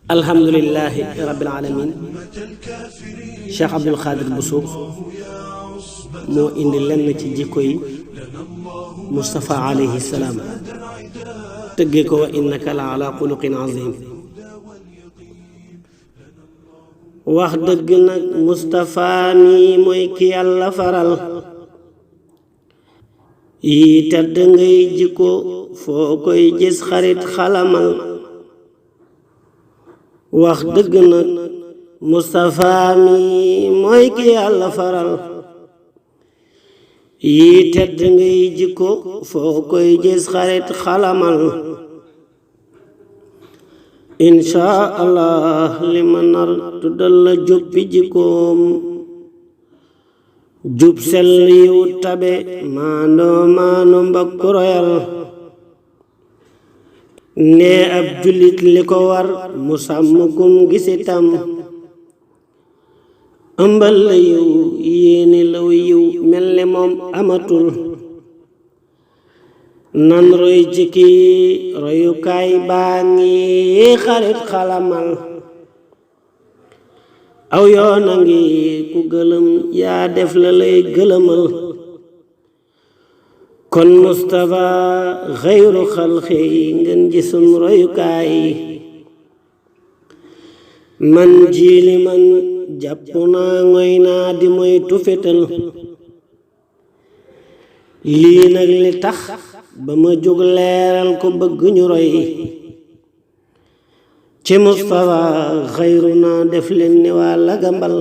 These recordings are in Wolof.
alhamdulillahi rabbil alamin Cheikh Abdul Xaadir Buso moo indi lenn ci jikko yi Mustafa alayhi salaam tëggee ko wa innaka la ala xuluqin azim. wax dëgg nag Mustafa mi mooy ki yàlla faral yi tedd ngay jikko foo koy gis xarit xalamal. wax dëgg nag Mustafa mi mooy ki yàlla faral yi tedd ngay jikko foo koy gis xarit xalamal. insha allah li ma nar tuddal la jubbi jikkoom jub sell yiw tabe maano mbokk royal. ne ab jullit li ko war mu sàmm gum gisitam ëmbal la yiw yéeni law yiw mel ni moom amatul. nan roy jikki royukaay baa ngi xarit xalamal. aw yoon a ngi ku gëlëm yaa def la lay gëlëmal. kon Mustafa xayru xalqi ngeen ji sun royukaay. man jiili man jàpp naa ngoy naa di moy tufetal. lii nag li tax ba ma jóg leeral ko bëgg ñu roy ci Mustafa xayru naa def leen ni waa Lagambal.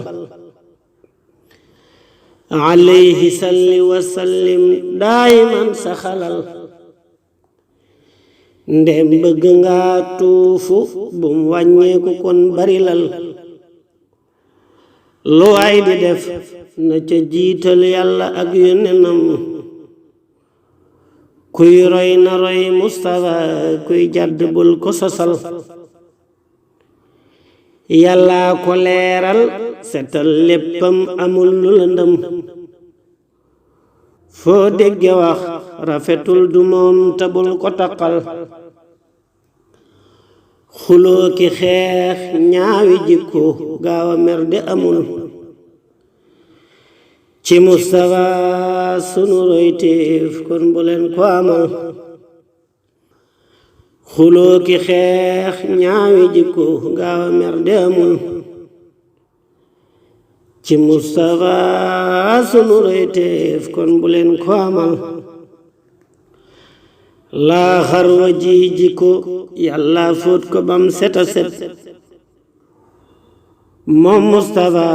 alayhi salli wa sallim daayiman sa xalal. ndem bëgg nga tuufu bum wàññeeku kon barilal. lu waay di def na ca jiital yàlla ak yonenam. kuy roy na roy Mustafa kuy jàdd bul ko sosal. yàlla ko leeral setal léppam amul lu lëndëm. foo dégge wax rafetul du moom tabul ko taqal. xuloo ki xeex ñaawi jikko gaaw a mer de amul. ci Mustafa sunu royteef kon bu leen ko amal. xuloo ki xeex ñaawi jikko gaaw a mer de amul. ci Mustafa sunu royteef kon bu leen ko amal. laa xarwa ji jikko yàlla fóot ko bam seta set. moom Mustafa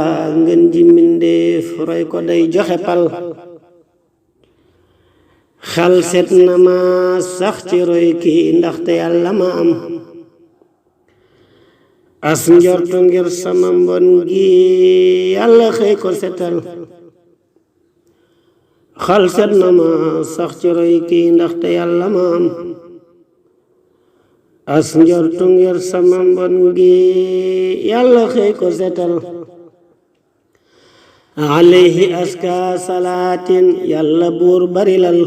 ngeen ji mbindéef roy ko day joxe pal. xal set na ma sax ci roy kii ndaxte yàlla ma am. as njortu ngir sama mbon gi yàlla xëy ko setal. xal set na ma sax ci roy kii ndaxte yàlla ma am. as njortu ngir sama mbon gi yàlla xëy ko setal. alayhi aska salaatin yàlla buur barilal.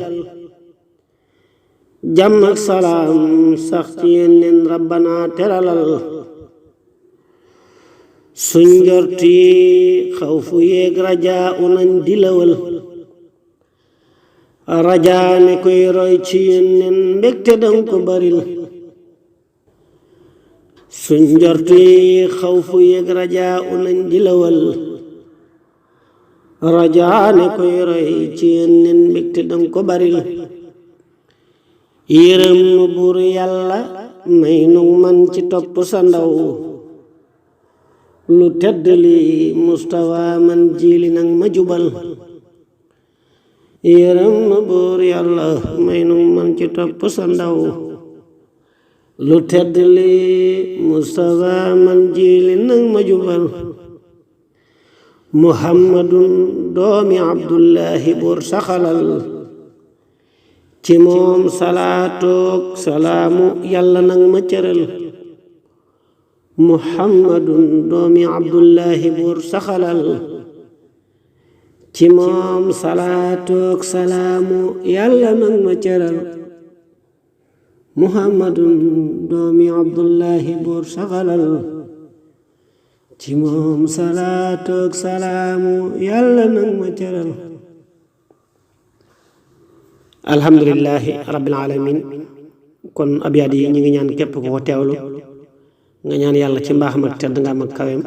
jàmm ak salaam sax ci yónneen rabbana teralal. suñ njort yi xawfu yéeg rajaa unañ dilawal. rajaa ne koy roy ci yónneen mbégte danga ko baril. suñ njort yi xawfu yéeg rajaa unañ dilawal. rajaa ne koy roy ci yónneen mbégte danga ko baril. yërëm nu buur yàlla may nu man ci topp sa ndaw. lu tedd li Mustafa man jiili nag ma jubal. yërëm nu buur yàlla may nu man ci topp sa ndaw. lu tedd li Mustafa man jiili nag ma jubal. muhammadun doomi abdullahi buur saxalal. ci moom salaatook salaamu yàlla nag ma cëral. muhammadun doomi abdullahi buur saxalal. ci moom salaatook salaamu yàlla nag ma cëral. muhammadun doomi abdullahi buur saxalal ci moom salaatu ak salaamu yàlla nag ma cëral alhamdulillahi rabbil alamin kon abyaat yi ñu ngi ñaan képp ku ko teewlu nga ñaan yàlla ci mbaaxam ak tedd nga am ak kaweem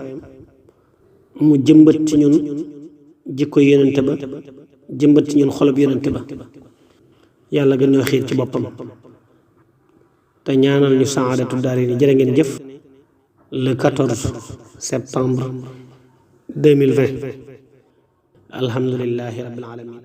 mu jëmbat ci ñun jikko yonent ba jëmbat ci ñun xolob yonent ba yàlla gën ñoo xiir ci boppam te ñaanal ñu saadatu daarayni jërë ngeen jëf le 14 septembre 2020 alhamdulillahi rabbil alamin